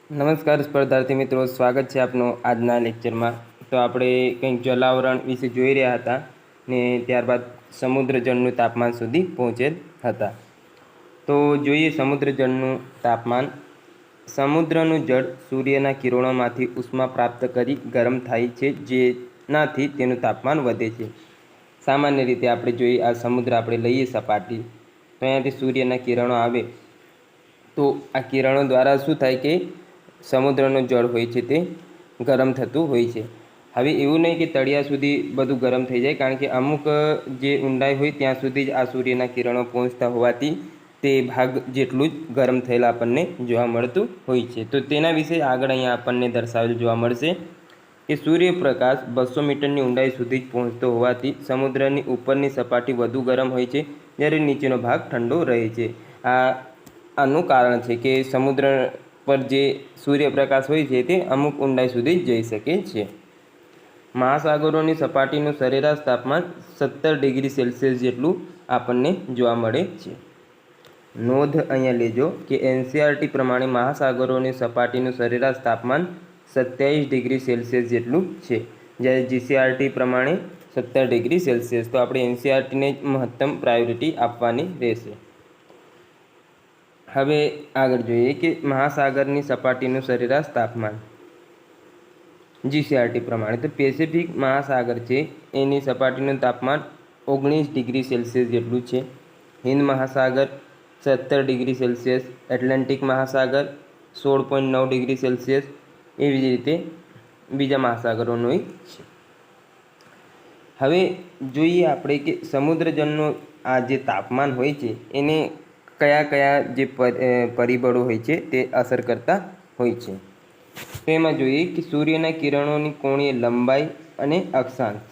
નમસ્કાર સ્પર્ધાર્થી મિત્રો, સ્વાગત છે આપનું આજના લેક્ચરમાં। તો આપણે કંઈક જલાવરણ વિશે જોઈ રહ્યા હતા ને ત્યારબાદ સમુદ્ર જળનું તાપમાન સુધી પહોંચેલ હતા। તો જોઈએ સમુદ્ર જળનું તાપમાન। સમુદ્રનું જળ સૂર્યના કિરણોમાંથી ઉષ્મા પ્રાપ્ત કરી ગરમ થાય છે, જેનાથી તેનું તાપમાન વધે છે। સામાન્ય રીતે આપણે જોઈએ આ સમુદ્ર આપણે લઈએ સપાટી, તો અહીંયાથી સૂર્યના કિરણો આવે તો આ કિરણો દ્વારા શું થાય કે સમુદ્રનું જળ હોય છે તે ગરમ થતું હોય છે। હવે એવું નહીં કે તળિયા સુધી બધું ગરમ થઈ જાય, કારણ કે અમુક જે ઊંડાઈ હોય ત્યાં સુધી જ આ સૂર્યના કિરણો પહોંચતા હોવાથી તે ભાગ જેટલું જ ગરમ થયેલા આપણને જોવા મળતું હોય છે। તો તેના વિશે આગળ અહીંયા આપણને દર્શાવેલ જોવા મળશે કે સૂર્યપ્રકાશ 200 મીટરની ઊંડાઈ સુધી જ પહોંચતો હોવાથી સમુદ્રની ઉપરની સપાટી વધુ ગરમ હોય છે, જ્યારે નીચેનો ભાગ ઠંડો રહે છે। આનું કારણ છે કે સમુદ્ર પર જે સૂર્યપ્રકાશ હોય છે તે અમુક ઊંડાઈ સુધી જઈ શકે છે। મહાસાગરોની સપાટીનું સરેરાશ તાપમાન 17 ડિગ્રી સેલ્સિયસ જેટલું આપણને જોવા મળે છે। નોંધ અહીંયા લેજો કે એનસીઆરટી પ્રમાણે મહાસાગરોની સપાટીનું સરેરાશ તાપમાન 27 ડિગ્રી સેલ્સિયસ જેટલું છે, જ્યારે જીસીઆરટી પ્રમાણે 17 ડિગ્રી સેલ્સિયસ। તો આપણે એનસીઆરટીને મહત્તમ પ્રાયોરિટી આપવાની રહેશે। હવે આગળ જોઈએ કે મહાસાગરની સપાટીનું સરેરાશ તાપમાન જીસીઆરટી પ્રમાણે, તો પેસિફિક મહાસાગર છે એની સપાટીનું તાપમાન 19 ડિગ્રી સેલ્સિયસ જેટલું છે। હિન્દ મહાસાગર 17 ડિગ્રી સેલ્સિયસ, એટલાન્ટિક મહાસાગર 16.9 ડિગ્રી સેલ્સિયસ, એવી જ રીતે બીજા મહાસાગરોનું છે। હવે જોઈએ આપણે કે સમુદ્ર જળનું આ જે તાપમાન હોય છે એને કયા કયા જે પરિબળો હોય છે તે અસર કરતા હોય છે। તો એમાં જોઈએ કે સૂર્યના કિરણોની કોણીય લંબાઈ અને અક્ષાંશ,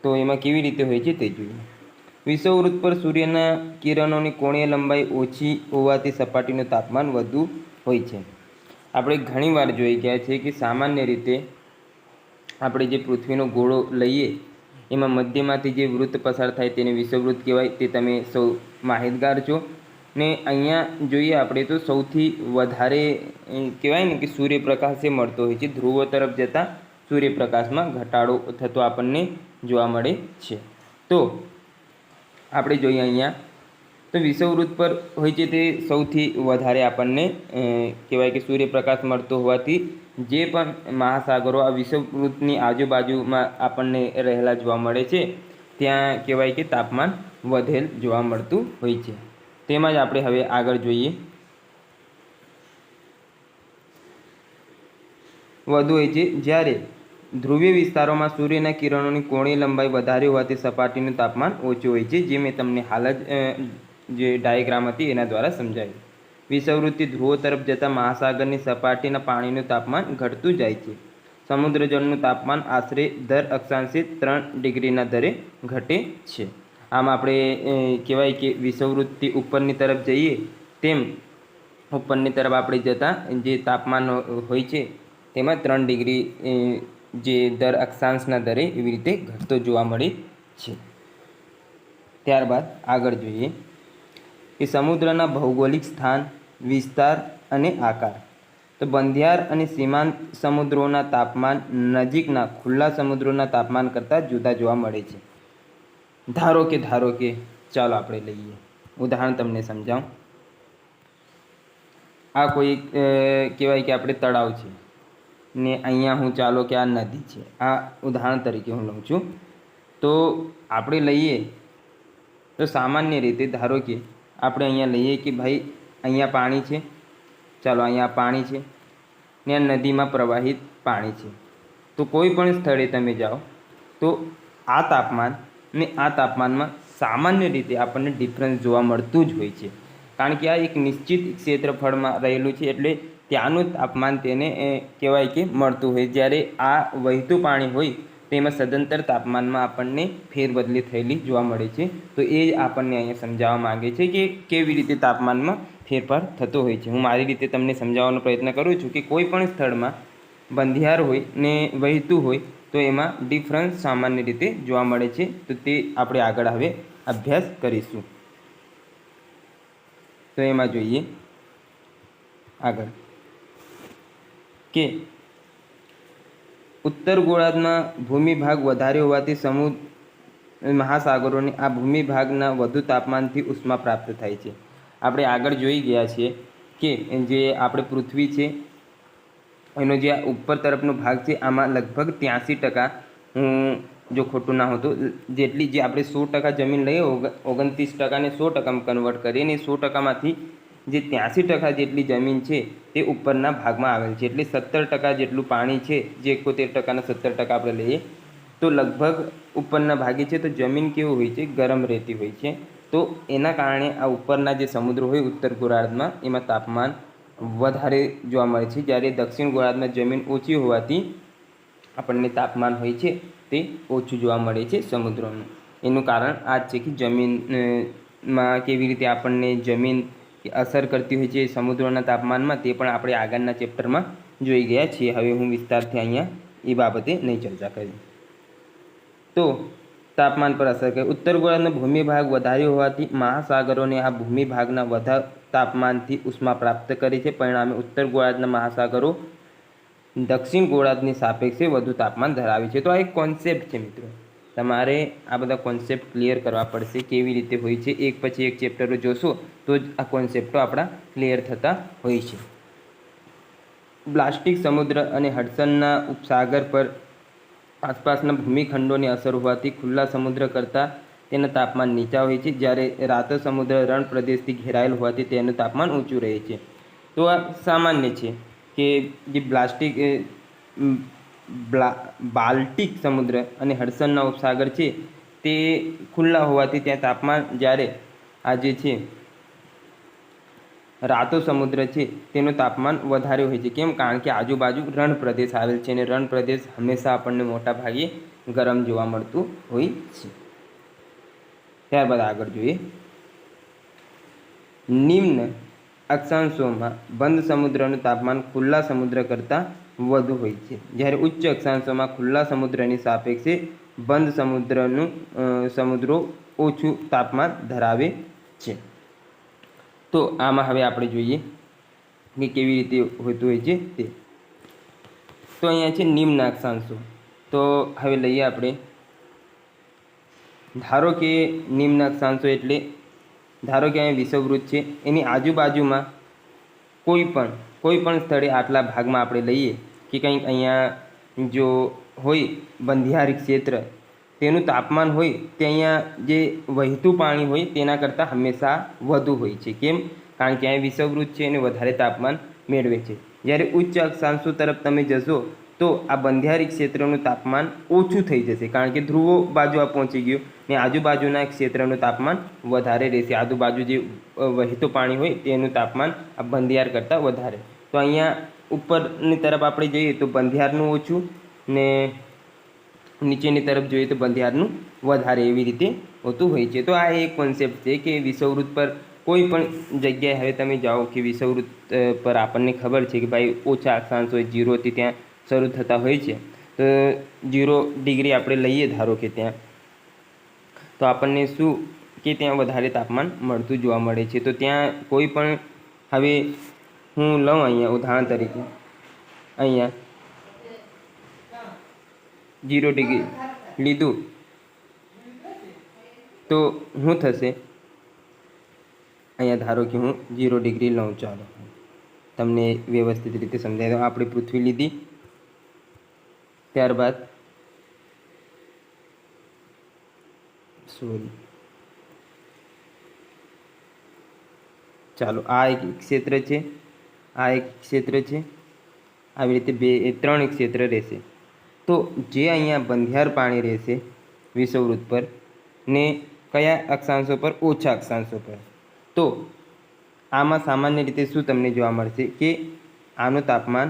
તો એમાં કેવી રીતે હોય છે તે જોઈએ। વિષુવવૃત્ત પર સૂર્યના કિરણોની કોણીય લંબાઈ ઓછી હોવાથી સપાટીનું તાપમાન વધુ હોય છે। આપણે ઘણીવાર જોઈ ગયા છે કે સામાન્ય રીતે આપણે જે પૃથ્વીનો ગોળો લઈએ એમાં મધ્યમાંથી જે વૃત્ત પસાર થાય તેને વિષુવવૃત્ત કહેવાય, તે તમે સૌ માહિતગાર છો। ને અહીંયા જોઈએ આપણે તો સૌથી વધારે કહેવાય ને કે સૂર્યપ્રકાશ એ મળતો હોય છે, ધ્રુવો તરફ જતાં સૂર્યપ્રકાશમાં ઘટાડો થતો આપણને જોવા મળે છે। તો આપણે જોઈએ અહીંયા તો વિષુવવૃત્ત પર હોય છે તે સૌથી વધારે આપણને કહેવાય કે સૂર્યપ્રકાશ મળતો હોવાથી જે પણ મહાસાગરો આ વિષુવવૃત્તની આજુબાજુમાં આપણને રહેલા જોવા મળે છે ત્યાં કહેવાય કે તાપમાન વધેલ જોવા મળતું હોય છે। તેમાં જ આપણે હવે આગળ જોઈએ વધુ હોય છે, જ્યારે ધ્રુવીય વિસ્તારોમાં સૂર્યના કિરણોની કોણીય લંબાઈ વધારે હોવાથી સપાટીનું તાપમાન ઓછું હોય છે, જે મેં તમને હાલ જ જે ડાયાગ્રામ હતી એના દ્વારા સમજાવ્યું। વિષુવવૃત્તથી ધ્રુવો તરફ જતાં મહાસાગરની સપાટીના પાણીનું તાપમાન ઘટતું જાય છે। સમુદ્ર જળનું તાપમાન આશરે દર અક્ષાંશે 3 ડિગ્રીના દરે ઘટે છે। આમ આપણે કહેવાય કે વિષુવવૃત્તથી ઉપરની તરફ જઈએ તેમ ઉપરની તરફ આપણે જતાં જે તાપમાન હોય છે તેમાં 3 ડિગ્રી જે દર અક્ષાંશના દરે એવી રીતે ઘટતો જોવા મળે છે। ત્યારબાદ આગળ જોઈએ કે સમુદ્રના ભૌગોલિક સ્થાન, વિસ્તાર અને આકાર। તો બંધિયાર અને સીમાંત સમુદ્રોના તાપમાન નજીકના ખુલ્લા સમુદ્રોના તાપમાન કરતાં જુદા જોવા મળે છે। ધારો કે ચાલો આપણે લઈએ ઉદાહરણ તમને સમજાવું। આ કોઈ કહેવાય કે આપણે તળાવ છે ને અહીંયા હું ચાલો કે આ નદી છે, આ ઉદાહરણ તરીકે હું લઉં છું। તો આપણે લઈએ તો સામાન્ય રીતે ધારો કે આપણે અહીંયા લઈએ કે ભાઈ અહીંયા પાણી છે, ચાલો અહીંયા પાણી છે ને આ નદીમાં પ્રવાહિત પાણી છે। તો કોઈ પણ સ્થળે તમે જાઓ તો આ તાપમાન ને આ તાપમાનમાં સામાન્ય રીતે આપણને ડિફરન્સ જોવા મળતું જ હોય છે, કારણ કે આ એક નિશ્ચિત ક્ષેત્રફળમાં રહેલું છે એટલે ત્યાંનું તાપમાન તેને કહેવાય કે મળતું હોય, જ્યારે આ વહેતું પાણી હોય તેમાં સદંતર તાપમાનમાં આપણને ફેરબદલી થયેલી જોવા મળે છે। તો એ જ આપણને અહીંયા સમજાવવા માગે છે કે કેવી રીતે તાપમાનમાં ફેરફાર થતો હોય છે। હું મારી રીતે તમને સમજાવવાનો પ્રયત્ન કરું છું કે કોઈ પણ સ્થળમાં બંધિયાર હોય ને વહેતું હોય તો એમાં ડિફરન્સ સામાન્ય રીતે જોવા મળે છે। તો તે આપણે આગળ હવે અભ્યાસ કરીશું। તો એમાં જોઈએ આગળ કે ઉત્તર ગોળાર્ધમાં ભૂમિભાગ વધારે હોવાથી મહાસાગરોને આ ભૂમિભાગના વધુ તાપમાનથી ઉષ્મા પ્રાપ્ત થાય છે. આપણે આગળ જોઈ ગયા છીએ કે જે આપણે પૃથ્વી છે એનો જે ઉપર તરફનો ભાગ છે આમાં લગભગ 83%, હું જો ખોટું ના હોતું, જેટલી જે આપણે 100% જમીન લઈએ 29%ને 100%માં કન્વર્ટ કરીને 100%માંથી જે 83% જેટલી જમીન છે તે ઉપરના ભાગમાં આવેલ છે. એટલે 70% જેટલું પાણી છે, જે 71%ના 70% આપણે લઈએ તો લગભગ ઉપરના ભાગે છે. તો જમીન કેવું હોય છે? ગરમ રહેતી હોય છે. તો એના કારણે આ ઉપરના જે સમુદ્ર હોય ઉત્તર ગોળાર્ધમાં એમાં તાપમાન વધારે જોવા મળે છે, જ્યારે દક્ષિણ ગોળાર્ધમાં જમીન ઓછી હોવાથી આપણને તાપમાન હોય છે તે ઓછું જોવા મળે છે સમુદ્રનું. એનું કારણ આ જ છે કે જમીનમાં કેવી રીતે આપણને જમીન અસર કરતી હોય છે સમુદ્રના તાપમાનમાં, તે પણ આપણે આગળના ચેપ્ટરમાં જોઈ ગયા છીએ. હવે હું વિસ્તારથી અહીંયા એ બાબતે નહીં ચર્ચા કરી. તો તાપમાન પર અસર કરે. ઉત્તર ગોળાર્ધનો ભૂમિભાગ વધારે હોવાથી મહાસાગરોને આ ભૂમિભાગના વધારે તાપમાનથી ઉષ્મા પ્રાપ્ત કરે છે. પરિણામે ઉત્તર ગોળાર્ધના મહાસાગરો દક્ષિણ ગોળાર્ધની સાપેક્ષે વધુ તાપમાન ધરાવે છે. તો આ એક કોન્સેપ્ટ છે મિત્રો. તમારે આ બધા કોન્સેપ્ટ ક્લિયર કરવા પડશે, કેવી રીતે હોય છે. એક પછી એક ચેપ્ટરો જોશો તો જ આ કોન્સેપ્ટો આપણા ક્લિયર થતા હોય છે. બાલ્ટિક સમુદ્ર અને હડસનના ઉપસાગર પર આસપાસના ભૂમિખંડોની અસર હોવાથી ખુલ્લા સમુદ્ર કરતાં તેના તાપમાન નીચા હોય છે, જ્યારે રાતો સમુદ્ર રણ પ્રદેશથી ઘેરાયેલ હોવાથી તેનું તાપમાન ઊંચું રહે છે. તો આ સામાન્ય છે કે જે બાલ્ટિક સમુદ્ર અને હડસનના ઉપસાગર છે તે ખુલ્લા હોવાથી ત્યાં તાપમાન, જ્યારે આ જે છે રાતો સમુદ્ર છે તેનું તાપમાન વધારે હોય છે. કેમ? કારણ કે આજુબાજુ રણ પ્રદેશ આવેલ છે અને રણ પ્રદેશ હંમેશા આપણને મોટા ભાગે ગરમ જોવા મળતું હોય છે. ત્યારબાદ આગળ જોઈએ. નિમ્ન અક્ષાંશોમાં બંધ સમુદ્રનું તાપમાન ખુલ્લા સમુદ્ર કરતાં વધુ હોય છે, જ્યારે ઉચ્ચ અક્ષાંશોમાં ખુલ્લા સમુદ્રની સાપેક્ષે બંધ સમુદ્રો ઓછું તાપમાન ધરાવે છે. તો આમાં હવે આપણે જોઈએ કે કેવી રીતે હોતું હોય છે તે. તો અહીંયા છે નિમ્ન અક્ષાંશો. તો હવે લઈએ આપણે. ધારો કે નિમ્ન અક્ષાંશો એટલે ધારો કે અહીંયા વિષુવવૃત્ત છે, એની આજુબાજુમાં કોઈ પણ સ્થળે આટલા ભાગમાં આપણે લઈએ કે કંઈક અહીંયા જો હોય બંધિયારી ક્ષેત્ર, તેનું તાપમાન હોય તે અહીંયા જે વહેતું પાણી હોય તેના કરતાં હંમેશા વધુ હોય છે. કેમ? કારણ કે અહીંયા વિષુવવૃત્ત છે અને વધારે તાપમાન મેળવે છે. જ્યારે ઉચ્ચ અક્ષાંશો તરફ તમે જશો તો આ બંધિયારી ક્ષેત્રનું તાપમાન ઓછું થઈ જશે, કારણ કે ધ્રુવો બાજુ આ પહોંચી ગયું ને આજુબાજુના ક્ષેત્રનું તાપમાન વધારે રહેશે. આજુબાજુ જે વહેતું પાણી હોય તેનું તાપમાન આ બંધિયાર કરતાં વધારે. તો અહીંયા ઉપરની તરફ આપણે જઈએ તો બંધિયારનું ઓછું ને નીચેની તરફ જોઈએ તો બંધિયારનું વધારે, એવી રીતે હોતું હોય છે. તો આ એક કોન્સેપ્ટ છે કે વિષુવવૃત્ત પર કોઈ પણ જગ્યાએ હવે તમે જાઓ કે વિષુવવૃત્ત પર આપણને ખબર છે કે ભાઈ ઓછા અક્ષાંશ હોય, 0થી ત્યાં શરૂ થતા હોય છે. તો 0 ડિગ્રી આપણે લઈએ ધારો કે ત્યાં, તો આપણને શું કે ત્યાં વધારે તાપમાન મળતું જોવા મળે છે. તો ત્યાં કોઈ પણ, હવે હું લઉં અહીંયા ઉદાહરણ તરીકે, અહીંયા 0 ડિગ્રી લીધું તો શું થશે? અહીંયા ધારો કે હું 0 ડિગ્રી લઉં, ચાલો તમને વ્યવસ્થિત રીતે સમજાવી દઉં. આપણે પૃથ્વી લીધી, ત્યારબાદ ચાલો આ એક ક્ષેત્ર છે, આ એક ક્ષેત્ર છે, આવી રીતે 3 ક્ષેત્ર રહેશે. તો જે અહીંયા બંધિયાર પાણી રહેશે વિષુવવૃત્ત પર ને કયા અક્ષાંશો પર? ઓછા અક્ષાંશો પર. તો આમાં સામાન્ય રીતે શું તમને જોવા મળશે કે આનું તાપમાન,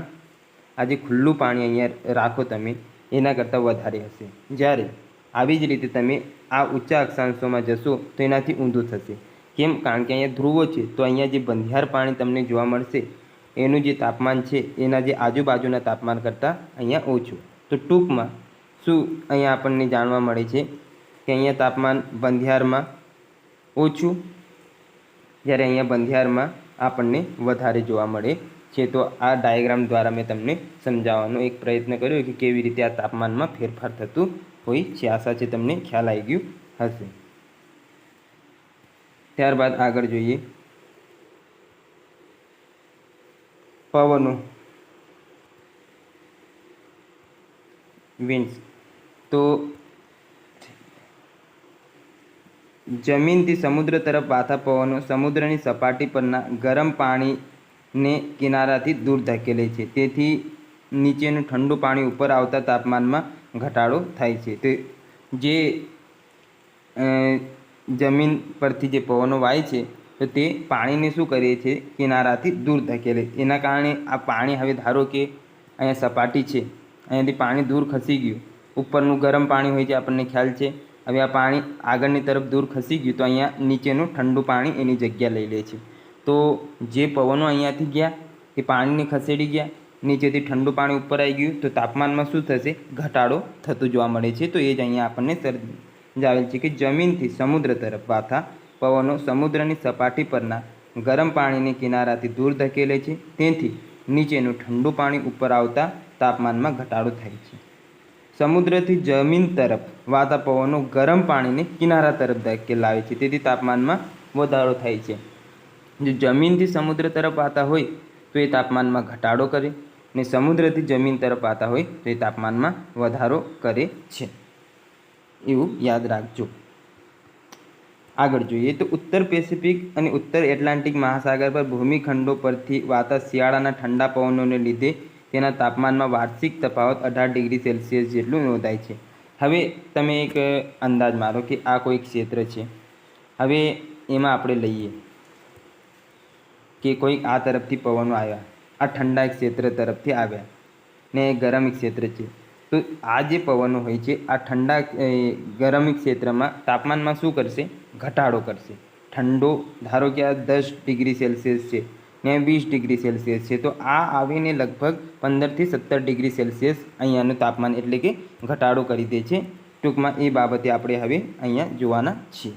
આ જે ખુલ્લું પાણી અહીંયા રાખો તમે એના કરતાં વધારે હશે. જ્યારે આવી જ રીતે તમે આ ઊંચા અક્ષાંશોમાં જશો તો એનાથી ઊંધું થશે. કેમ? કારણ કે અહીંયા ધ્રુવો છે, તો અહીંયા જે બંધિયાર પાણી તમને જોવા મળશે એનું જે તાપમાન છે એના જે આજુબાજુના તાપમાન કરતાં અહીંયા ઓછું. તો ટૂંકમાં શું અહીંયા આપણને જાણવા મળે છે કે અહીંયા તાપમાન બંધિયારમાં ઓછું, જ્યારે અહીંયા બંધિયારમાં આપણને વધારે જોવા મળે છે. તો આ ડાયાગ્રામ દ્વારા મેં તમને સમજાવવાનો એક પ્રયત્ન કર્યો કે કેવી રીતે આ તાપમાનમાં ફેરફાર થતું હોય છે. આશા છે તમને ખ્યાલ આવી ગયું હશે. ત્યારબાદ આગળ જોઈએ પવનો, વિન્ડ્સ. તો જમીનથી સમુદ્ર તરફ વાતા પવનો સમુદ્રની સપાટી પરના ગરમ પાણીને કિનારાથી દૂર ધકેલે છે. તેથી નીચેનું ઠંડુ પાણી ઉપર આવતા તાપમાનમાં ઘટાડો થાય છે. તો જે જમીન પરથી જે પવનો વાય છે તો તે પાણીને શું કરે છે, કિનારાથી દૂર ધકેલે. એના કારણે આ પાણી, હવે ધારો કે અહીંયા સપાટી છે, અહીંયાથી પાણી દૂર ખસી ગયું, ઉપરનું ગરમ પાણી હોય છે આપણને ખ્યાલ છે. હવે આ પાણી આગળની તરફ દૂર ખસી ગયું તો અહીંયા નીચેનું ઠંડુ પાણી એની જગ્યા લઈ લે છે. તો જે પવનો અહીંયાથી ગયા એ પાણીને ખસેડી ગયા, નીચેથી ઠંડુ પાણી ઉપર આવી ગયું તો તાપમાનમાં શું થશે, ઘટાડો થતું જોવા મળે છે. તો એ જ અહીંયા આપણને સમજાવેલ છે કે જમીનથી સમુદ્ર તરફ વાતા પવનો સમુદ્રની સપાટી પરના ગરમ પાણીને કિનારાથી દૂર ધકેલે છે. તેથી નીચેનું ઠંડુ પાણી ઉપર આવતા તાપમાનમાં ઘટાડો થાય છે. સમુદ્રથી જમીન તરફ વાતા પવનો ગરમ પાણીને કિનારા તરફ ધકેલાવે છે. તેથી તાપમાનમાં વધારો થાય છે. જો જમીનથી સમુદ્ર તરફ વાતા હોય તો એ તાપમાનમાં ઘટાડો કરે, ને સમુદ્રથી જમીન તરફ વાતા હોય તો એ તાપમાનમાં વધારો કરે છે. એવું યાદ રાખજો. આગળ જોઈએ તો ઉત્તર પેસિફિક અને ઉત્તર એટલાન્ટિક મહાસાગર પર ભૂમિખંડો પરથી વાતા શિયાળાના ઠંડા પવનોને લીધે તેના તાપમાનમાં વાર્ષિક તફાવત 18 ડિગ્રી સેલ્સિયસ જેટલું નોંધાય છે. હવે તમે એક અંદાજ મારો કે આ કોઈ ક્ષેત્ર છે. હવે એમાં આપણે લઈએ કે કોઈક આ તરફથી પવનો આવ્યા, આ ઠંડા ક્ષેત્ર તરફથી આવ્યા ને ગરમ ક્ષેત્ર છે. તો આ જે પવનો હોય છે આ ઠંડા ગરમ ક્ષેત્રમાં તાપમાનમાં શું કરશે, ઘટાડો કરશે. ઠંડો ધારો કે આ 10 ડિગ્રી સેલ્સિયસ છે ને 20 ડિગ્રી સેલ્સિયસ છે, તો આ આવીને લગભગ 15 થી 17 ડિગ્રી સેલ્સિયસ અહીંયાનું તાપમાન એટલે કે ઘટાડો કરી દે છે. ટૂંકમાં એ બાબતે આપણે હવે અહીંયા જોવાના છીએ.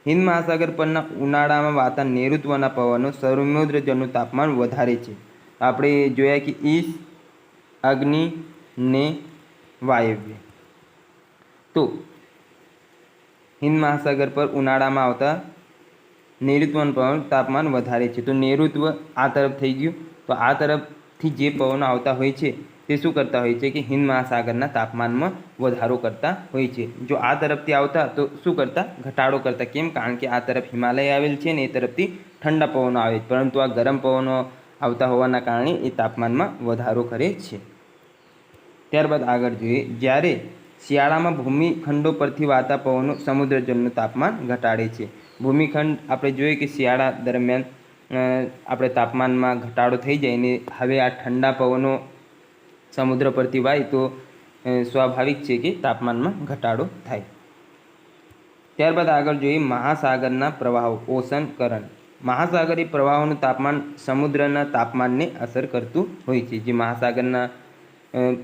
હિન્દ મહાસાગર પરના ઉનાળામાં વાતા નૈઋત્યના પવનો સમુદ્ર જળનું તાપમાન વધારે છે. આપણે જોયા કે ઈશ, અગ્નિ ને વાયવ્ય. તો હિન્દ મહાસાગર પર ઉનાળામાં આવતા નૈઋત્યનું પવન તાપમાન વધારે છે. તો નૈઋત્ય આ તરફ થઈ ગયું, તો આ તરફથી જે પવનો આવતા હોય છે તે શું કરતા હોય છે કે હિન્દ મહાસાગરના તાપમાનમાં વધારો કરતા હોય છે. જો આ તરફથી આવતા તો શું કરતા, ઘટાડો કરતા. કેમ? કારણ કે આ તરફ હિમાલય આવેલ છે ને એ તરફથી ઠંડા પવનો આવે, પરંતુ આ ગરમ પવનો આવતા હોવાના કારણે એ તાપમાનમાં વધારો કરે છે. ત્યારબાદ આગળ જોઈએ, જ્યારે શિયાળામાં ભૂમિખંડો પરથી વાતા પવનો સમુદ્ર જળનું તાપમાન ઘટાડે છે. ભૂમિખંડ આપણે જોઈએ કે શિયાળા દરમિયાન આપણે તાપમાનમાં ઘટાડો થઈ જાય ને હવે આ ઠંડા પવનો સમુદ્ર પરથી વાય તો સ્વાભાવિક છે કે તાપમાનમાં ઘટાડો થાય. ત્યારબાદ આગળ જોઈએ મહાસાગરના પ્રવાહો, ઓશન કરન્ટ. મહાસાગરીય પ્રવાહોનું તાપમાન સમુદ્રના તાપમાનને અસર કરતું હોય છે. જે મહાસાગરના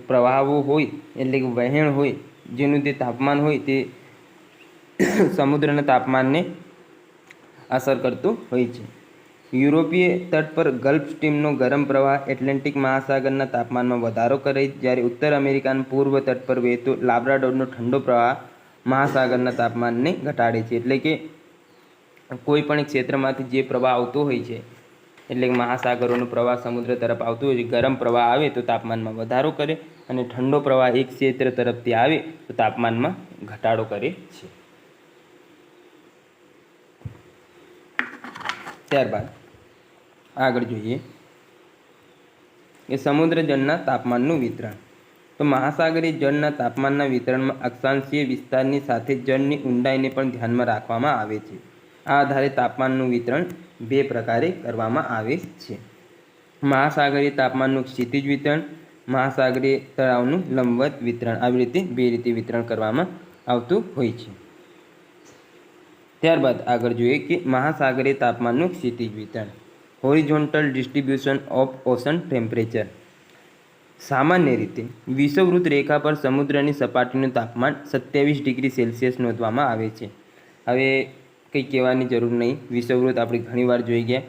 પ્રવાહો હોય એટલે કે વહેણ હોય, જેનું તે તાપમાન હોય તે સમુદ્રના તાપમાનને અસર કરતું હોય છે. યુરોપીય તટ પર ગલ્ફ સ્ટ્રીમનો ગરમ પ્રવાહ એટલાન્ટિક મહાસાગરના તાપમાનમાં વધારો કરે, જ્યારે ઉત્તર અમેરિકાના પૂર્વ તટ પર વહેતો લાબ્રાડોરનો ઠંડો પ્રવાહ મહાસાગરના તાપમાનને ઘટાડે છે. એટલે કે કોઈ પણ ક્ષેત્રમાંથી જે પ્રવાહ આવતો હોય છે, એટલે કે મહાસાગરોનો પ્રવાહ સમુદ્ર તરફ આવતો હોય છે, ગરમ પ્રવાહ આવે તો તાપમાનમાં વધારો કરે, અને ઠંડો પ્રવાહ એક ક્ષેત્ર તરફથી આવે તો તાપમાનમાં ઘટાડો કરે છે. ત્યારબાદ આગળ જોઈએ કે સમુદ્ર જળના તાપમાનનું વિતરણ. તો મહાસાગરીય જળના તાપમાનના વિતરણમાં અક્ષાંશીય વિસ્તારની સાથે જળની ઊંડાઈને પણ ધ્યાનમાં રાખવામાં આવે છે. આ આધારે તાપમાનનું વિતરણ બે પ્રકારે કરવામાં આવે છે. મહાસાગરીય તાપમાનનું ક્ષિતિજ વિતરણ, મહાસાગરીય તળાવનું લંબવત વિતરણ. આવી રીતે બે રીતે વિતરણ કરવામાં આવતું હોય છે. ત્યારબાદ આગળ જોઈએ કે મહાસાગરીય તાપમાનનું ક્ષિતિજ વિતરણ, horizontal distribution of ocean temperature. સામાન્ય રીતે વિષુવવૃત્ત રેખા પર સમુદ્રની સપાટીનું તાપમાન 27 ડિગ્રી સેલ્સિયસ નોંધવામાં આવે છે. હવે કંઈ કહેવાની જરૂર નહીં, વિષુવવૃત્ત આપણે ઘણીવાર જોઈ ગયા.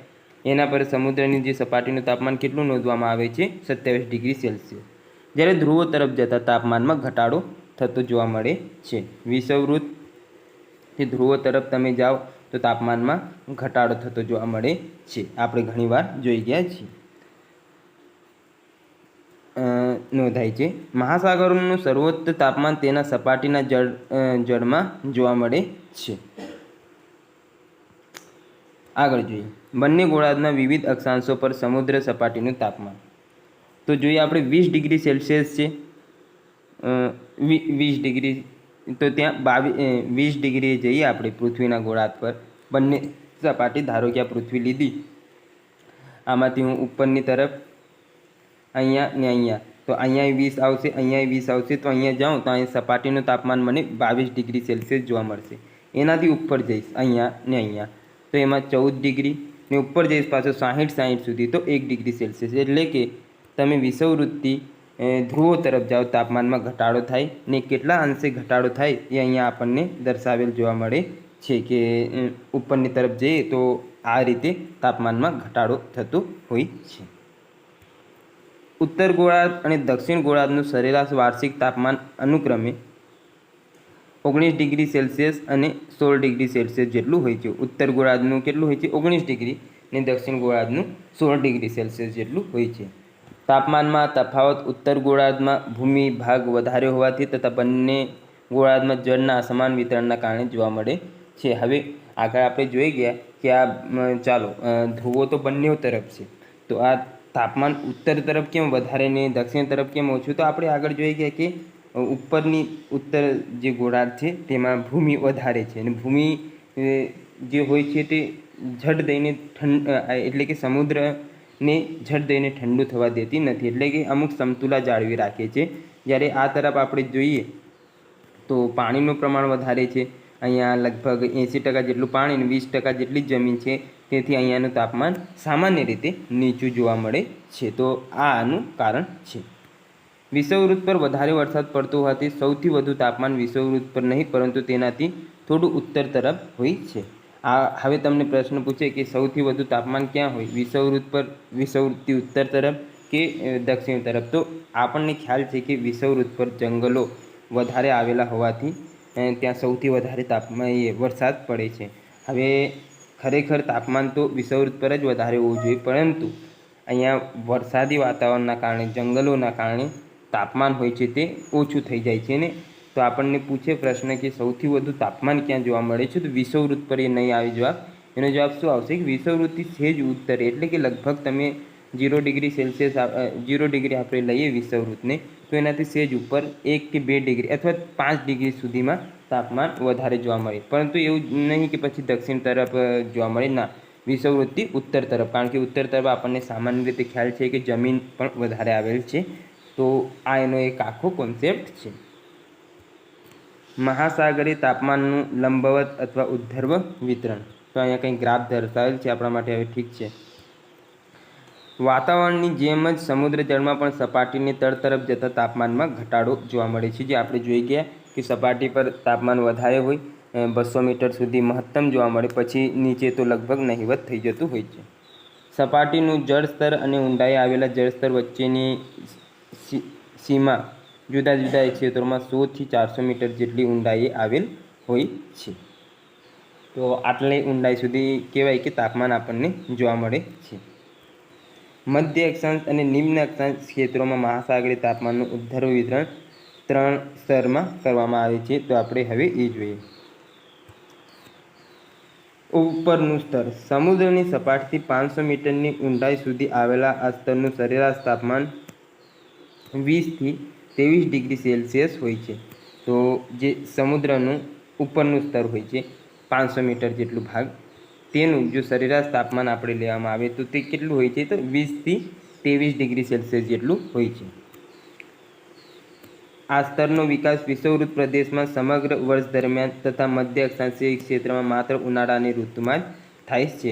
એના પર સમુદ્રની જે સપાટીનું તાપમાન કેટલું નોંધવામાં આવે છે? 27 ડિગ્રી સેલ્સિયસ. જ્યારે ધ્રુવો તરફ જતા તાપમાનમાં ઘટાડો થતો જોવા મળે છે. વિષુવવૃત્તથી ધ્રુવો તરફ તમે જાઓ તો તાપમાનમાં ઘટાડો થતો જોવા મળે છે. આપણે ઘણીવાર જોઈ ગયા છીએ. નોંધાય છે. મહાસાગરોનું સર્વોચ્ચ તાપમાન તેના સપાટીના જળમાં જોવા મળે છે. આગળ જોઈએ, બંને ગોળાર્ધના વિવિધ અક્ષાંશો પર સમુદ્ર સપાટીનું તાપમાન. તો જોઈએ આપણે 20 ડિગ્રી સેલ્સિયસ છે, 20 ડિગ્રી, તો ત્યાં 20 ડિગ્રીએ જઈએ આપણે પૃથ્વીના ગોળાર્ધ પર. બંને સપાટી, ધારો કે આ પૃથ્વી લીધી, આમાંથી હું ઉપરની તરફ અહીંયા ને અહીંયા, તો અહીંયા 20 આવશે, અહીંયા 20 આવશે, તો અહીંયા જાઉં તો અહીં સપાટીનું તાપમાન મને 22 ડિગ્રી સેલ્સિયસ જોવા મળશે. એનાથી ઉપર જઈશ અહીંયા ને અહીંયા તો એમાં 14 ડિગ્રી, ને ઉપર જઈશ પાછો 60 સુધી તો 1 ડિગ્રી સેલ્સિયસ. એટલે કે તમે વિષુવવૃત્તથી ધ્રુવો તરફ જાઓ તાપમાનમાં ઘટાડો થાય, ને કેટલા અંશે ઘટાડો થાય એ અહીંયા આપણને દર્શાવેલ જોવા મળે છે કે ઉપરની તરફ જઈએ તો આ રીતે તાપમાનમાં ઘટાડો થતો હોય છે. ઉત્તર ગોળાર્ધ અને દક્ષિણ ગોળાર્ધનું સરેરાશ વાર્ષિક તાપમાન અનુક્રમે 19 ડિગ્રી સેલ્સિયસ અને 16 ડિગ્રી સેલ્સિયસ જેટલું હોય છે. ઉત્તર ગોળાર્ધનું કેટલું હોય છે? 19 ડિગ્રી, ને દક્ષિણ ગોળાર્ધનું 16 ડિગ્રી સેલ્સિયસ જેટલું હોય છે. તાપમાનમાં તફાવત ઉત્તર ગોળાર્ધમાં ભૂમિ ભાગ વધારે હોવાથી તથા બંને ગોળાર્ધમાં જળના અસમાન વિતરણના કારણે જોવા મળે છે. હવે આગળ આપણે જોઈ ગયા કે આ ચાલો ધ્રુવો તો બંને તરફ છે, તો આ તાપમાન ઉત્તર તરફ કેમ વધારે ને દક્ષિણ તરફ કેમ ઓછું? તો આપણે આગળ જોઈ ગયા કે ઉપરની ઉત્તર જે ગોળાર્ધ છે તેમાં ભૂમિ વધારે છે, અને ભૂમિ જે હોય છે તે ઝડ દઈને એટલે કે સમુદ્રને ઝડ દઈને ઠંડુ થવા દેતી નથી, એટલે કે અમુક સમતુલા જાળવી રાખે છે. જ્યારે આ તરફ આપણે જોઈએ તો પાણીનું પ્રમાણ વધારે છે. અહીંયા લગભગ 80% જેટલું પાણી અને 20% જેટલી જમીન છે, તેથી અહીંયાનું તાપમાન સામાન્ય રીતે નીચું જોવા મળે છે. તો આ આનું કારણ છે. વિષુવવૃત્ત પર વધારે વરસાદ પડતો હોવાથી સૌથી વધુ તાપમાન વિષુવવૃત્ત પર નહીં પરંતુ તેનાથી થોડું ઉત્તર તરફ હોય છે. હવે તમને પ્રશ્ન પૂછે કે સૌથી વધુ તાપમાન ક્યાં હોય? વિષુવવૃત્ત પર, વિષુવવૃત્તથી ઉત્તર તરફ કે દક્ષિણ તરફ? તો આપણને ખ્યાલ છે કે વિષુવવૃત્ત પર જંગલો વધારે આવેલા હોવાથી ત્યાં સૌથી વધારે વરસાદ પડે છે. હવે ખરેખર તાપમાન તો વિષુવવૃત્ત પર જ વધારે હોવું જોઈએ, પરંતુ અહીંયા વરસાદી વાતાવરણના કારણે, જંગલોના કારણે તાપમાન હોય છે તે ઓછું થઈ જાય છે ને. તો આપણને પૂછે પ્રશ્ન કે સૌથી વધુ તાપમાન ક્યાં જોવા મળે છે? તો વિષુવવૃત્ત પર એ નહીં આવે જવાબ. એનો જવાબ શું આવશે? કે વિષુવવૃત્તથી સહેજ ઉત્તરે, એટલે કે લગભગ તમે 0 ડિગ્રી સેલ્સિયસ 0 ડિગ્રી આપણે લઈએ વિષુવવૃત્તને, તો એનાથી સહેજ ઉપર 1 કે 2 ડિગ્રી અથવા 5 ડિગ્રી સુધીમાં તાપમાન વધારે જોવા મળે. પરંતુ એવું નહીં કે પછી દક્ષિણ તરફ જોવા મળે, ના, વિષુવવૃત્તથી ઉત્તર તરફ, કારણ કે ઉત્તર તરફ આપણને સામાન્ય રીતે ખ્યાલ છે કે જમીન પણ વધારે આવેલ છે. તો આ એનો એક આખો કોન્સેપ્ટ છે. મહાસાગરીય તાપમાનનું લંબવત અથવા ઉદ્ધર્વ વિતરણ. તો અહીંયા કંઈ ગ્રાફ દર્શાવેલ છે આપણા માટે. હવે ઠીક છે, વાતાવરણની જેમ જ સમુદ્ર જળમાં પણ સપાટીની તળ તરફ જતા તાપમાનમાં ઘટાડો જોવા મળે છે. જે આપણે જોઈ ગયા કે સપાટી પર તાપમાન વધારે હોય, 200 મીટર સુધી મહત્તમ જોવા મળે, પછી નીચે તો લગભગ નહિવત થઈ જતું હોય છે. સપાટીનું જળસ્તર અને ઊંડાઈ આવેલા જળસ્તર વચ્ચેની સીમા જુદા જુદા ક્ષેત્રોમાં 100 થી 400 મીટર જેટલી ઊંડાઈએ આવેલ હોય છે. તો આટલી ઊંડાઈ સુધી કહેવાય કે તાપમાન આપણને જોવા મળે છે. મધ્ય અક્ષાંશ અને નિમ્ન અક્ષાંશ ક્ષેત્રોમાં મહાસાગરીય તાપમાનનું ઉદ્ધર્વ વિતરણ 3 સ્તરમાં કરવામાં આવે છે. તો આપણે હવે એ જોઈએ. ઉપરનું સ્તર. સમુદ્રની સપાટીથી 500 મીટરની ઊંડાઈ સુધી આવેલા આ સ્તરનું સરેરાશ તાપમાન 20 થી 23 ડિગ્રી સેલ્સિયસ હોય છે. તો જે સમુદ્રનું ઉપરનું સ્તર હોય છે 500 મીટર જેટલું ભાગ, તેનું જો સરેરાશ તાપમાન આપણે લેવામાં આવે તો તે કેટલું હોય છે? તો 20 થી 23 ડિગ્રી સેલ્સિયસ જેટલું હોય છે. આ સ્તરનો વિકાસ વિષુવવૃત્ત પ્રદેશમાં સમગ્ર વર્ષ દરમિયાન તથા મધ્ય અક્ષાંશીય ક્ષેત્રમાં માત્ર ઉનાળાની ઋતુમાં જ થાય છે.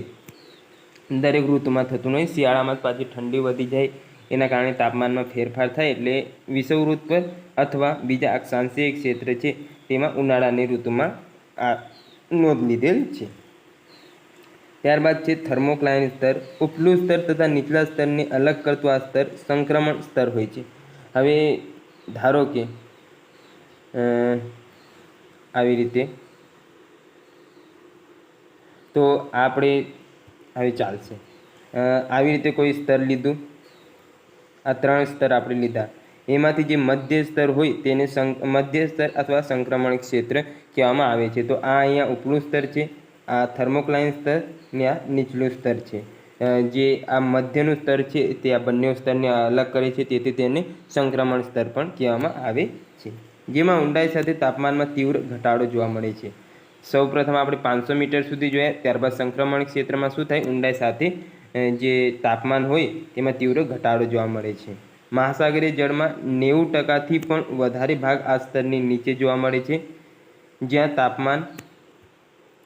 દરેક ઋતુમાં થતું નહીં. શિયાળામાં જ પાછી ઠંડી વધી જાય, એના કારણે તાપમાનમાં ફેરફાર થાય, એટલે વિષુવવૃત્ત પર અથવા બીજા અક્ષાંશીય ક્ષેત્ર છે તેમાં ઉનાળાની ઋતુમાં આ નોંધ લીધેલ છે. ત્યારબાદ છે થર્મોક્લાઇન સ્તર. ઉપલું સ્તર તથા નીચલા સ્તરને અલગ કરતું આ સ્તર સંક્રમણ સ્તર હોય છે. હવે ધારો કે આવી રીતે તો આપણે હવે ચાલશે. આવી રીતે કોઈ સ્તર લીધું, આ 3 સ્તર આપણે લીધા, એમાંથી જે મધ્ય સ્તર હોય તેને મધ્ય સ્તર અથવા સંક્રમણ ક્ષેત્ર કહેવામાં આવે છે. તો આ અહીંયા ઉપલું સ્તર છે, આ થર્મોક્લાઇન સ્તર ને આ નીચલું સ્તર છે. જે આ મધ્યનું સ્તર છે તે આ બંને સ્તરને અલગ કરે છે, તેથી તેને સંક્રમણ સ્તર પણ કહેવામાં આવે છે. જેમાં ઊંડાઈ સાથે તાપમાનમાં તીવ્ર ઘટાડો જોવા મળે છે. સૌપ્રથમ આપણે 500 મીટર સુધી જોયા, ત્યારબાદ સંક્રમણ ક્ષેત્રમાં શું થાય, ઊંડાઈ સાથે જે તાપમાન હોય તેમાં તીવ્ર ઘટાડો જોવા મળે છે. મહાસાગરીય જળમાં 90%થી પણ વધારે ભાગ આ સ્તરની નીચે જોવા મળે છે, જ્યાં તાપમાન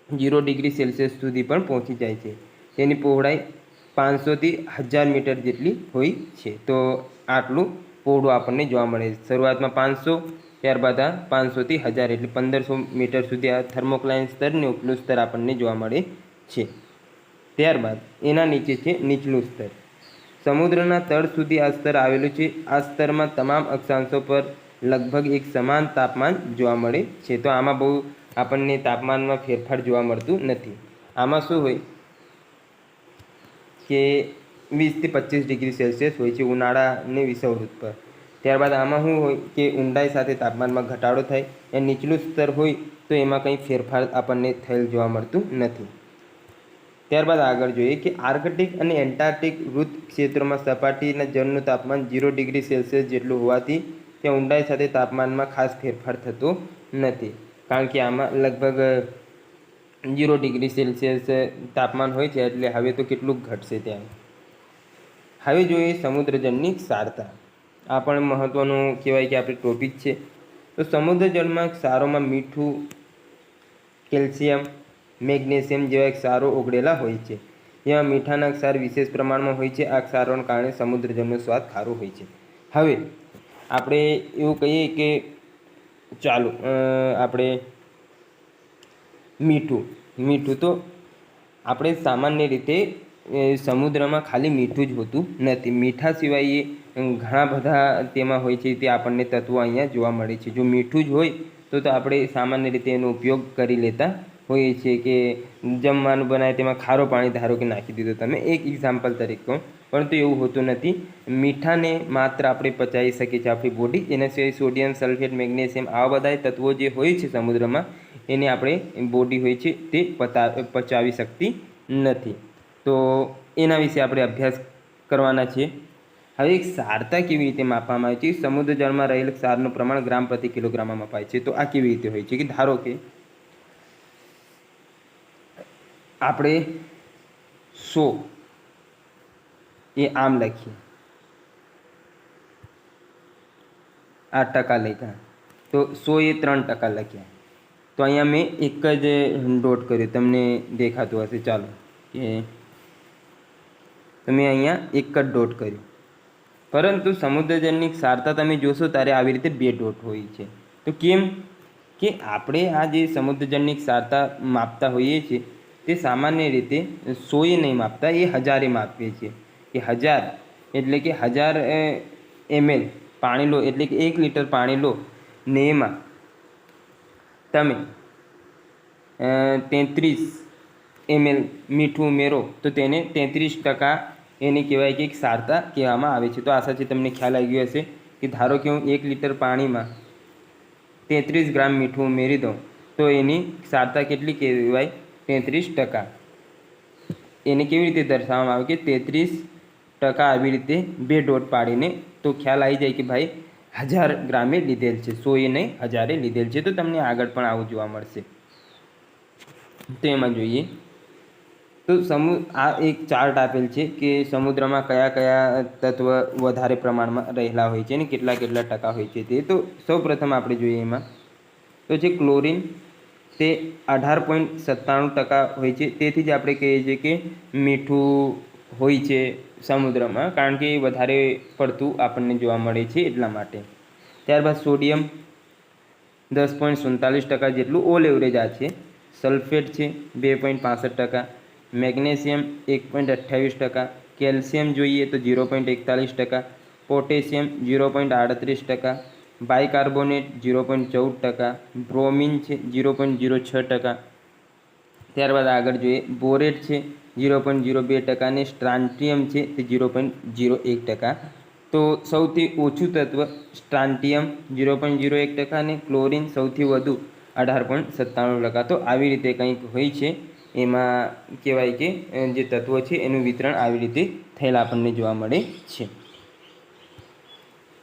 0 ડિગ્રી સેલ્સિયસ સુધી પણ પહોંચી જાય છે. તેની પહોળાઈ 500થી 1000 મીટર જેટલી હોય છે. તો આટલું પહોળું આપણને જોવા મળે છે. શરૂઆતમાં 500, ત્યારબાદ આ 500થી 1000 એટલે 1500 મીટર સુધી આ થર્મોક્લાઇન સ્તર ને ઉપલું સ્તર આપણને જોવા મળે છે. ત્યારબાદ એના નીચે છે નીચલું સ્તર. સમુદ્રના તળ સુધી આ સ્તર આવેલું છે. આ સ્તરમાં તમામ અક્ષાંશો પર લગભગ એક સમાન તાપમાન જોવા મળે છે. તો આમાં બહુ આપણને તાપમાનમાં ફેરફાર જોવા મળતું નથી. આમાં શું હોય કે 20થી 25 ડિગ્રી સેલ્સિયસ હોય છે ઉનાળા અને વિષુવવૃત્ત પર. ત્યારબાદ આમાં શું હોય કે ઊંડાઈ સાથે તાપમાનમાં ઘટાડો થાય. એ નીચલું સ્તર હોય તો એમાં કંઈ ફેરફાર આપણને થયેલ જોવા મળતું નથી. ત્યારબાદ આગળ જોઈએ કે આર્કટિક અને એન્ટાર્કટિક વૃત્ત ક્ષેત્રોમાં સપાટીના જળનું તાપમાન 0 ડિગ્રી સેલ્સિયસ જેટલું હોવાથી ત્યાં ઊંડાઈ સાથે તાપમાનમાં ખાસ ફેરફાર થતો નથી, કારણ કે આમાં લગભગ 0 ડિગ્રી સેલ્સિયસ તાપમાન હોય છે. એટલે હવે તો કેટલું ઘટશે ત્યાં. હવે જોઈએ સમુદ્રજળની ક્ષારતા. આ પણ મહત્ત્વનું કહેવાય કે આપણે ટોપિક છે. તો સમુદ્રજળમાં ક્ષારોમાં મીઠું, કેલ્શિયમ, મેગ્નેશિયમ જેવા ક્ષારો ઓગળેલા હોય છે. જેમાં મીઠાના ક્ષાર વિશેષ પ્રમાણમાં હોય છે. આ ક્ષારોના કારણે સમુદ્રજળનો સ્વાદ ખારો હોય છે. હવે આપણે એવું કહીએ કે ચાલો આપણે મીઠું તો આપણે સામાન્ય રીતે સમુદ્રમાં ખાલી મીઠું જ હોતું નથી. મીઠા સિવાય ઘણા બધા તેમાં હોય છે, તે આપણને તત્વો અહીંયા જોવા મળે છે. જો મીઠું જ હોય તો આપણે સામાન્ય રીતે એનો ઉપયોગ કરી લેતા હોઈએ છીએ કે જમવાનું બનાવે તેમાં ખારું પાણી ધારો કે નાખી દીધું, તમે એક એક્ઝામ્પલ તરીકે કહો. પરંતુ એવું હોતું નથી. મીઠાને માત્ર આપણે પચાવી શકીએ છીએ આપણી બોડી. એના સિવાય સોડિયમ, સલ્ફેટ, મેગ્નેશિયમ આવા બધા તત્વો જે હોય છે સમુદ્રમાં, એને આપણે બોડી હોય છે તે પચાવી શકતી નથી. તો એના વિશે આપણે અભ્યાસ કરવાના છીએ. હવે એક ક્ષારતા કેવી રીતે માપવામાં આવે છે? સમુદ્ર જળમાં રહેલ ક્ષારનું પ્રમાણ ગ્રામ પ્રતિ કિલોગ્રામમાં મપાય છે. તો આ કેવી રીતે હોય છે કે ધારો કે આપણે 100 એ આમ લખીએ, આ ટકા લખ્યા, તો 100 એ 3% લખ્યા. તો અહીંયા મેં એક જ ડોટ કર્યું, તમને દેખાતું હશે. ચાલો કે તમે અહીંયા એક જ ડોટ કર્યું, પરંતુ સમુદ્રજળની ક્ષારતા તમે જોશો ત્યારે આવી રીતે 2 ડોટ હોય છે. તો કેમ કે આપણે આ જે સમુદ્રજળની ક્ષારતા માપતા હોઈએ છીએ તે સામાન્ય રીતે 100 એ નહીં માપતા, એ 1000 માપીએ છીએ. કે 1000 એટલે કે 1000 ml પાણી લો, એટલે કે 1 લીટર પાણી લો ને એમાં તમે 33 ml મીઠું ઉમેરો તો તેને 33% એને કહેવાય કે ક્ષારતા કહેવામાં આવે છે. તો આશા છે તમને ખ્યાલ આવી ગયો હશે કે ધારો કે હું 1 લીટર પાણીમાં 33 ગ્રામ મીઠું ઉમેરી દઉં તો એની ક્ષારતા કેટલી કહેવાય? 33%. એને કેવી રીતે દર્શાવવામાં આવે કે 33% આવી રીતે 2 ડોટ પાડીને તો ખ્યાલ આવી જાય કે ભાઈ 1000 ગ્રામે લીધેલ છે, 100 એ નહીં 1000 લીધેલ છે. તો તમને આગળ પણ આવું જોવા મળશે. તો એમાં જોઈએ તો આ એક ચાર્ટ આપેલ છે કે સમુદ્રમાં કયા કયા તત્વ વધારે પ્રમાણમાં રહેલા હોય છે અને કેટલા ટકા હોય છે તે. તો સૌપ્રથમ આપણે જોઈએ એમાં તો છે ક્લોરીન, તે 18.97% હોય છે. તેથી જ આપણે કહીએ છીએ કે મીઠું હોય છે સમુદ્રમાં, કારણ કે એ વધારે પડતું આપણને જોવા મળે છે એટલા માટે. ત્યારબાદ સોડિયમ 10.47% જેટલું ઓલ એવરેજ આ છે. સલ્ફેટ છે 2.65%, મેગ્નેશિયમ 1.28%, કેલ્શિયમ જોઈએ તો 0.41%, પોટેશિયમ 0.38%, બાયકાર્બોનેટ 0.14%, બ્રોમિન છે 0.06%. ત્યારબાદ આગળ જોઈએ બોરેટ છે 0.02% અને સ્ટ્રાન્ટિયમ છે તે 0.01%. તો સૌથી ઓછું તત્વ સ્ટ્રાન્ટિયમ 0.01% અને ક્લોરિન સૌથી વધુ 18.97%. તો આવી રીતે કંઈક હોય છે. એમાં કહેવાય કે જે તત્વો છે એનું વિતરણ આવી રીતે થયેલા આપણને જોવા મળે છે.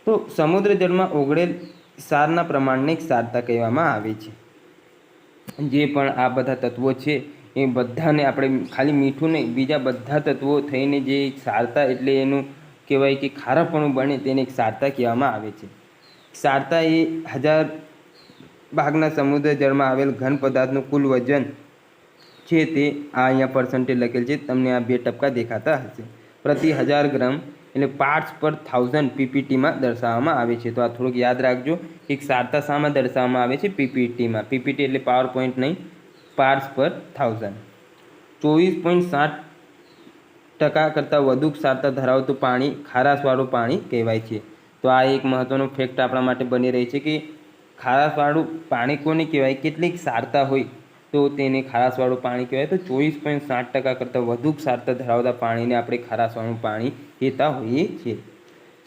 તો સમુદ્ર જળમાં ઓગળેલ ક્ષારના પ્રમાણને ક્ષારતા કહેવામાં આવે છે. જે પણ આ બધા તત્વો છે એ બધાને આપણે ખાલી મીઠું નહીં, બીજા બધા તત્વો થઈને જે ક્ષારતા એટલે એનું કહેવાય કે ખારાપણું બને તેને ક્ષારતા કહેવામાં આવે છે. ક્ષારતા એ 1000 ભાગના સમુદ્ર જળમાં આવેલ ઘન પદાર્થનું કુલ વજન છે તે આ અહીંયા પર્સન્ટેજ લખેલ છે, તમને આ 2% દેખાતા હશે. પ્રતિ 1000 ગ્રામ એટલે પાર્ટ્સ પર 1000 પીપીટીમાં દર્શાવવામાં આવે છે. તો આ થોડુંક યાદ રાખજો કે ક્ષારતા શામાં દર્શાવવામાં આવે છે? પીપીટીમાં. પીપીટી એટલે પાવર પોઈન્ટ નહીં, પાર્ટ્સ પર 1000. 24.7% કરતાં વધુ ક્ષારતા ધરાવતું પાણી ખારાશવાળું પાણી કહેવાય છે. તો આ એક મહત્ત્વનો ફેક્ટ આપણા માટે બની રહી છે કે ખારાશવાળું પાણી કોને કહેવાય? કેટલીક ક્ષારતા હોય તો તેને ખારાશવાળું પાણી કહેવાય. તો 24.7% કરતાં વધુ ક્ષારતા ધરાવતા પાણીને આપણે ખારાશવાળું પાણી કહેતા હોઈએ છીએ.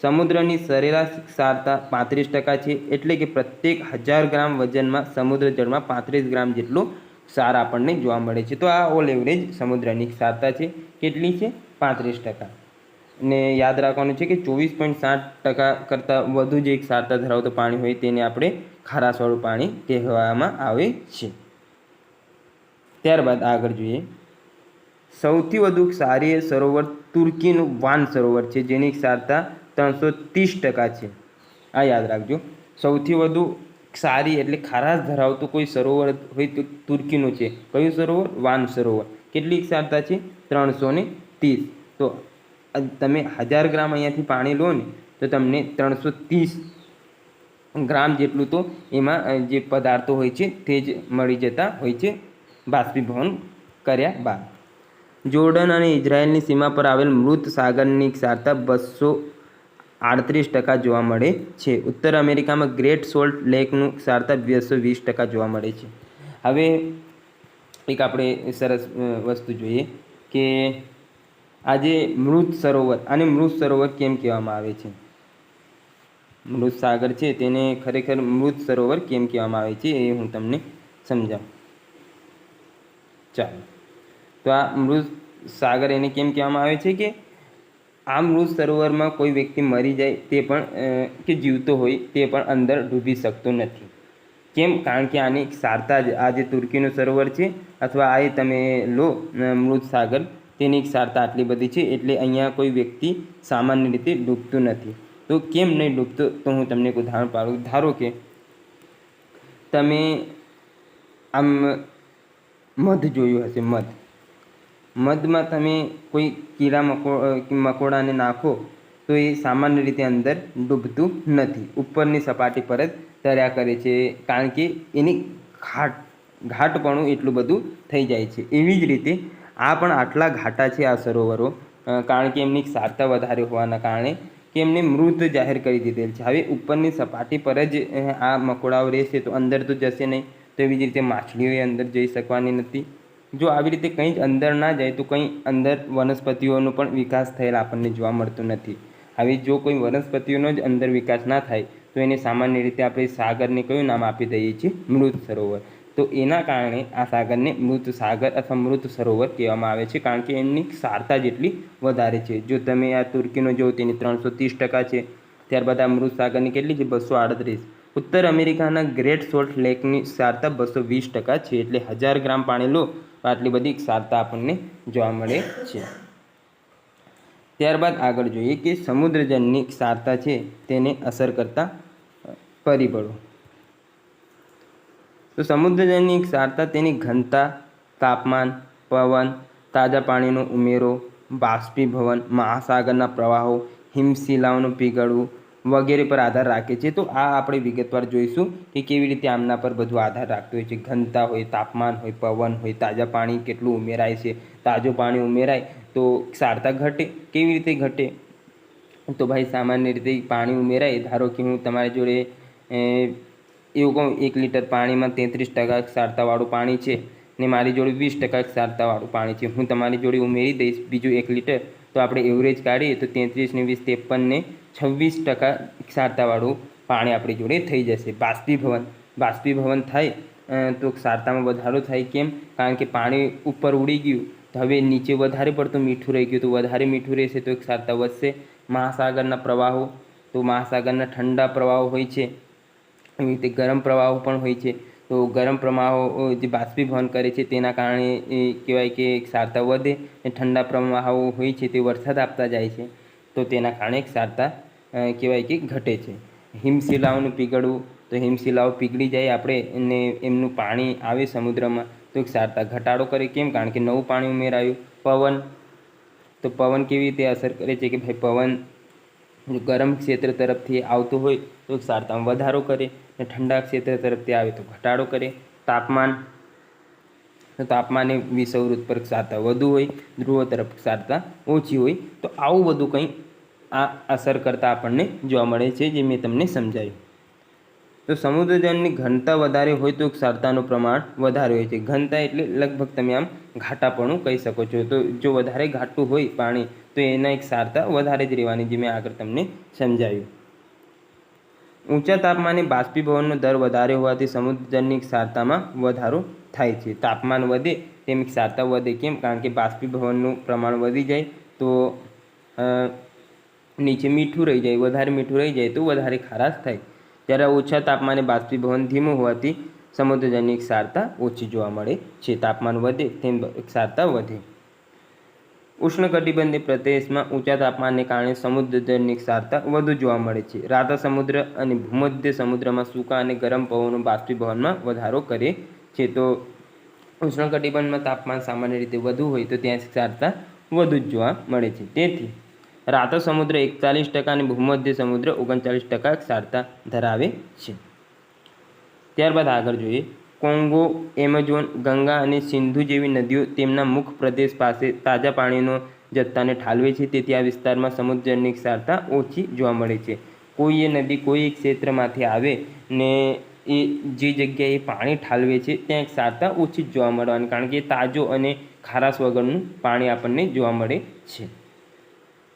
સમુદ્રની સરેરાશ ક્ષારતા 35% છે, એટલે કે પ્રત્યેક 1000 ગ્રામ વજનમાં સમુદ્ર જળમાં 35 ગ્રામ જેટલો ક્ષાર આપણને જોવા મળે છે. તો આ ઓલ એવરેજ સમુદ્રની ક્ષારતા છે. કેટલી છે? 35%. ને યાદ રાખવાનું છે કે 24.7% કરતાં વધુ જે ક્ષારતા ધરાવતું પાણી હોય તેને આપણે ખારાશવાળું પાણી કહેવામાં આવે છે. ત્યારબાદ આગળ જોઈએ સૌથી વધુ ક્ષારીય સરોવર તુર્કીનું વાન સરોવર છે, જેની ક્ષારતા 330% છે. આ યાદ રાખજો. સૌથી વધુ ક્ષારી એટલે ખારાશ ધરાવતું કોઈ સરોવર હોય તો તુર્કીનું છે. કયું સરોવર? વાન સરોવર. કેટલી ક્ષારતા છે? 330. તો તમે 1000 ગ્રામ અહીંયાથી પાણી લો ને તો તમને 330 ગ્રામ જેટલું તો એમાં જે પદાર્થો હોય છે તે જ મળી જતા હોય છે બાષ્પીભવન કર્યા બાદ. જોર્ડન અને ઇઝરાયલની સીમા પર આવેલ મૃત સાગરની ક્ષારતા 238% જોવા મળે છે. ઉત્તર અમેરિકામાં ગ્રેટ સોલ્ટ લેકનું ક્ષારતા 220% જોવા મળે છે. હવે એક આપણે સરસ વસ્તુ જોઈએ કે આજે મૃત સરોવર, આને મૃત સરોવર કેમ કહેવામાં આવે છે? મૃત સાગર છે તેને ખરેખર મૃત સરોવર કેમ કહેવામાં આવે છે એ હું તમને સમજાવું. ચાલો, તો આ મૃત સાગર એને કેમ કહેવામાં આવે છે કે આ મૃત સરોવરમાં કોઈ વ્યક્તિ મરી જાય તે પણ કે જીવતો હોય તે પણ અંદર ડૂબી શકતો નથી. કેમ? કારણ કે આની ક્ષારતા જ આ જે તુર્કીનું સરોવર છે અથવા આ તમે લો મૃત સાગર, તેની ક્ષારતા આટલી બધી છે એટલે અહીંયા કોઈ વ્યક્તિ સામાન્ય રીતે ડૂબતું નથી. તો કેમ નહીં ડૂબતો? તો હું તમને એક ઉદાહરણ પાડું. ધારો કે તમે આમ મધ જોયું હશે. મધમાં તમે કોઈ કીડા મકોડાને નાખો તો એ સામાન્ય રીતે અંદર ડૂબતું નથી, ઉપરની સપાટી પર જ તર્યા કરે છે, કારણ કે એની ઘાટપણું એટલું બધું થઈ જાય છે. એવી જ રીતે આ પણ આટલા ઘાટા છે આ સરોવરો, કારણ કે એમની ક્ષારતા વધારે હોવાના કારણે કે એમને મૃત જાહેર કરી દીધેલ છે. હવે ઉપરની સપાટી પર જ આ મકોડાઓ રહેશે તો અંદર તો જશે નહીં. તો એવી જ રીતે માછલીઓ અંદર જઈ શકવાની નથી. જો આવી રીતે કંઈ જ અંદર ના જાય તો કંઈ અંદર વનસ્પતિઓનો પણ વિકાસ થયેલ આપણને જોવા મળતો નથી. હવે જો કોઈ વનસ્પતિઓનો જ અંદર વિકાસ ના થાય તો એને સામાન્ય રીતે આપણે સાગરને કયું નામ આપી દઈએ છીએ? મૃત સરોવર. તો એના કારણે આ સાગરને મૃત સાગર અથવા મૃત સરોવર કહેવામાં આવે છે, કારણ કે એમની ક્ષારતા જેટલી વધારે છે. જો તમે આ તુર્કીનો જો તેની 330% છે. ત્યારબાદ આ મૃત સાગરની કેટલી છે? 238. ઉત્તર અમેરિકાના ગ્રેટ સોલ્ટ લેકની ક્ષારતા 220% છે. એટલે 1000 ગ્રામ પાણી લો તો આટલી બધી ક્ષારતા આપણને જોવા મળે છે. ત્યારબાદ આગળ જોઈએ કે સમુદ્રજળની ક્ષારતા છે તેને અસર કરતા પરિબળો. તો સમુદ્રજળની ક્ષારતા તેની ઘનતા, તાપમાન, પવન, તાજા પાણીનો ઉમેરો, બાષ્પીભવન, મહાસાગરના પ્રવાહો, હિમશિલાઓનું પીગળવું, વગેરે પર આધાર રાખે છે. તો આ આપણે વિગતવાર જોઈશું કે કેવી રીતે આમના પર બધું આધાર રાખતું હોય છે. ઘનતા હોય, તાપમાન હોય, પવન હોય, તાજા પાણી કેટલું ઉમેરાય છે, તાજું પાણી ઉમેરાય તો ક્ષારતા ઘટે. કેવી રીતે ઘટે? તો ભાઈ સામાન્ય રીતે પાણી ઉમેરાય, ધારો કે હું તમારી જોડે એવું કહું 1 લીટર પાણીમાં 33% ક્ષારતાવાળું પાણી છે ને મારી જોડે 20% ક્ષારતાવાળું પાણી છે. હું તમારી જોડે ઉમેરી દઈશ બીજું 1 લીટર, તો આપણે એવરેજ કાઢીએ તો 33 ને 20 53 ને 26% ક્ષારતાવાળું પાણી આપણી જોડે થઈ જશે. બાષ્પીભવન થાય તો ક્ષારતામાં વધારો થાય. કેમ? કારણ કે પાણી ઉપર ઉડી ગયું, તો હવે નીચે વધારે પડતું મીઠું રહી ગયું, તો વધારે મીઠું રહેશે તો ક્ષારતા વધશે. મહાસાગરના પ્રવાહો, તો મહાસાગરના ઠંડા પ્રવાહો હોય છે, એવી રીતે ગરમ પ્રવાહો પણ હોય છે. તો ગરમ પ્રવાહો જે બાષ્પીભવન કરે છે તેના કારણે એ કહેવાય કે ક્ષારતા વધે. અને ઠંડા પ્રવાહો હોય છે તે વરસાદ આપતા જાય છે, તો તેના કારણે ક્ષારતા કહેવાય કે ઘટે છે. હિમશિલાઓનું પીગળવું, તો હિમશિલાઓ પીગળી જાય આપણે અને એમનું પાણી આવે સમુદ્રમાં તો ક્ષારતા ઘટાડો કરે. કેમ? કારણ કે નવું પાણી ઉમેરાયું. પવન, તો પવન કેવી રીતે અસર કરે છે કે ભાઈ પવન જો ગરમ ક્ષેત્ર તરફથી આવતો હોય તો ક્ષારતામાં વધારો કરે, અને ઠંડા ક્ષેત્ર તરફથી આવે તો ઘટાડો કરે. તાપમાન, તો તાપમાને વિષુવવૃત્ત પર ક્ષારતા વધુ હોય, ધ્રુવો તરફ ક્ષારતા ઓછી હોય. તો આવું બધું કંઈ આ અસર કરતાં આપણને જોવા મળે છે, જે મેં તમને સમજાવ્યું. તો સમુદ્રજળની ઘનતા વધારે હોય તો ક્ષારતાનું પ્રમાણ વધારે હોય છે. ઘનતા એટલે લગભગ તમે આમ ઘાટાપણું કહી શકો છો. તો જો વધારે ઘાટું હોય પાણી તો એના એક ક્ષારતા વધારે જ રહેવાની, જે મેં આગળ તમને સમજાવ્યું. ઊંચા તાપમાને બાષ્પીભવનનો દર વધારે હોવાથી સમુદ્રજળની ક્ષારતામાં વધારો થાય છે. તાપમાન વધે તેમ ક્ષારતા વધે. કેમ? કારણ કે બાષ્પીભવનનું પ્રમાણ વધી જાય તો નીચે મીઠું રહી જાય, વધારે મીઠું રહી જાય તો વધારે ખારાશ થાય. જ્યારે ઓછા તાપમાને બાષ્પીભવન ધીમું હોવાથી સમુદ્રજળની ક્ષારતા ઓછી જોવા મળે છે. તાપમાન વધે તેમ ક્ષારતા વધે. ઉષ્ણકટિબંધીય પ્રદેશમાં ઊંચા તાપમાનને કારણે સમુદ્રજળની ક્ષારતા વધુ જોવા મળે છે. રાતા સમુદ્ર અને ભૂમધ્ય સમુદ્રમાં સૂકા અને ગરમ પવનો બાષ્પીભવનમાં વધારો કરે છે. તો ઉષ્ણકટિબંધમાં તાપમાન સામાન્ય રીતે વધુ હોય તો ત્યાં ક્ષારતા વધુ જ જોવા મળે છે. તેથી રાતો સમુદ્ર 41% અને ભૂમધ્ય સમુદ્ર 39% ક્ષારતા ધરાવે છે. ત્યારબાદ આગળ જોઈએ. કોંગો, એમેઝોન, ગંગા અને સિંધુ જેવી નદીઓ તેમના મુખ પ્રદેશ પાસે તાજા પાણીનો જથ્થાને ઠાલવે છે. તેથી આ વિસ્તારમાં સમુદ્રની ક્ષારતા ઓછી જોવા મળે છે. કોઈ એ નદી કોઈ ક્ષેત્રમાંથી આવે ને એ જે જગ્યાએ પાણી ઠાલવે છે ત્યાં ક્ષારતા ઓછી જ જોવા મળવાની, કારણ કે તાજો અને ખારાશ વગરનું પાણી આપણને જોવા મળે છે.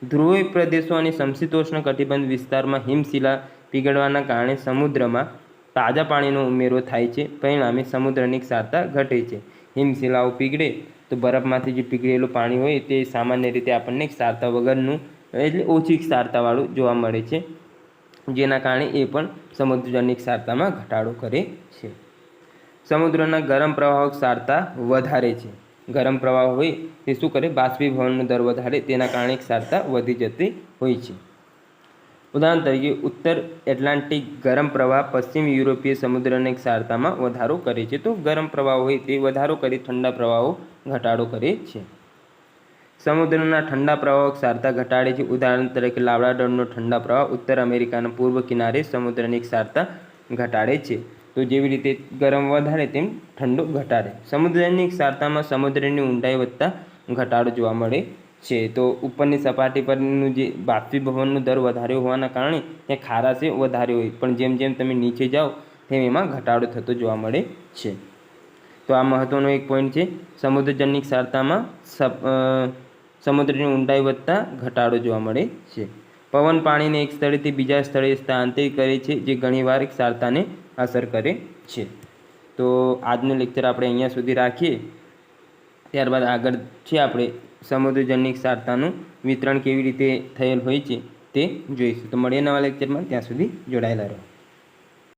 ધ્રુવીય પ્રદેશો અને સમશીતોષ્ણ કટિબંધ વિસ્તારમાં હિમશિલા પીગળવાના કારણે સમુદ્રમાં તાજા પાણીનો ઉમેરો થાય છે. પરિણામે સમુદ્રની ક્ષારતા ઘટે છે. હિમશિલાઓ પીગળે તો બરફમાંથી જે પીગળેલું પાણી હોય તે સામાન્ય રીતે આપણને ક્ષારતા વગરનું એટલે ઓછી ક્ષારતાવાળું જોવા મળે છે, જેના કારણે એ પણ સમુદ્રની ક્ષારતામાં ઘટાડો કરે છે. સમુદ્રના ગરમ પ્રવાહો ક્ષારતા વધારે છે. ગરમ પ્રવાહ હોય તે શું કરે? બાષ્પીભવનનો દર વધારે, તેના કારણે ક્ષારતા વધી જતી હોય છે. ઉદાહરણ તરીકે ઉત્તર એટલાન્ટિક ગરમ પ્રવાહ પશ્ચિમ યુરોપીય સમુદ્રની ક્ષારતામાં વધારો કરે છે. તો ગરમ પ્રવાહ હોય તે વધારો કરી, ઠંડા પ્રવાહો ઘટાડો કરે છે. સમુદ્રના ઠંડા પ્રવાહો ક્ષારતા ઘટાડે છે. ઉદાહરણ તરીકે લાબ્રાડોરનો ઠંડા પ્રવાહ ઉત્તર અમેરિકાના પૂર્વ કિનારે સમુદ્રની ક્ષારતા ઘટાડે છે. તો જેવી રીતે ગરમ વધારે તેમ ઠંડો ઘટાડે. સમુદ્રની ક્ષારતામાં સમુદ્રની ઊંડાઈ વધતા ઘટાડો જોવા મળે છે. તો ઉપરની સપાટી પરનું જે બાષ્પીભવનનો દર વધારે હોવાના કારણે ત્યાં ખારાશ વધારે હોય, પણ જેમ જેમ તમે નીચે જાઓ તેમ એમાં ઘટાડો થતો જોવા મળે છે. તો આ મહત્ત્વનો એક પોઈન્ટ છે. સમુદ્રજળની ક્ષારતામાં સમુદ્રની ઊંડાઈ વધતા ઘટાડો જોવા મળે છે. પવન પાણીને એક સ્થળેથી બીજા સ્થળે સ્થળાંતરિત કરે છે, જે ઘણીવાર ક્ષારતાને અસર કરે છે. તો આજનું લેક્ચર આપણે અહીંયા સુધી રાખીએ. ત્યારબાદ આગળ છે આપણે સમુદ્રજળની ક્ષારતાનું વિતરણ કેવી રીતે થયેલ હોય છે તે જોઈશું. તો મળીએ નવા લેક્ચરમાં. ત્યાં સુધી જોડાયેલા રહો.